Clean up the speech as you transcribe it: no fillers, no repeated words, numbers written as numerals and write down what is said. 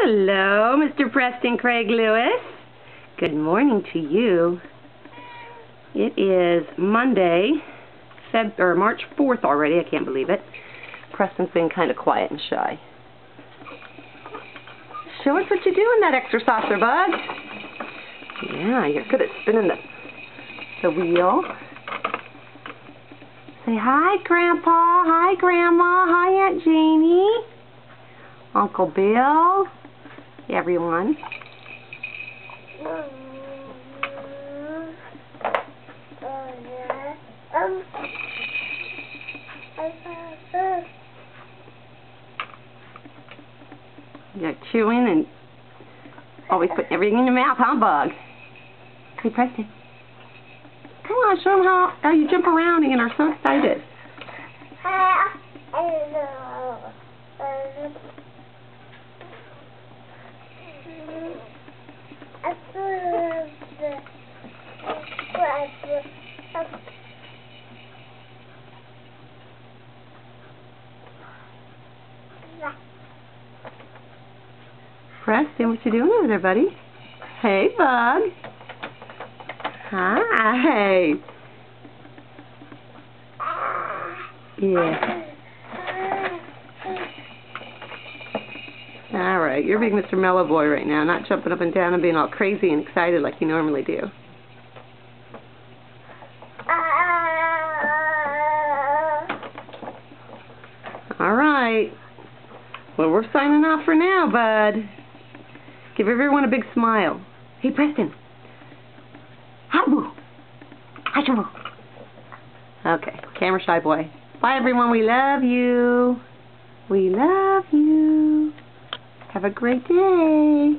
Hello, Mr. Preston Craig Lewis. Good morning to you. It is Monday, March 4th already. I can't believe it. Preston's been kind of quiet and shy. Show us what you do in that extra saucer, bud. Yeah, you're good at spinning the wheel. Say hi, Grandpa. Hi, Grandma. Hi, Aunt Janie. Uncle Bill. Everyone. You're chewing and always putting everything in your mouth, huh, Bug? Hey, Preston. Come on, show them how you jump around and are so excited. Preston, what you doing over there, buddy? Hey, Bug. Hi. Yeah. All right, you're being Mr. Mellow Boy right now, not jumping up and down and being all crazy and excited like you normally do. All right. Well, we're signing off for now, bud. Give everyone a big smile. Hey, Preston. Okay, camera shy boy. Bye, everyone. We love you. We love you. Have a great day.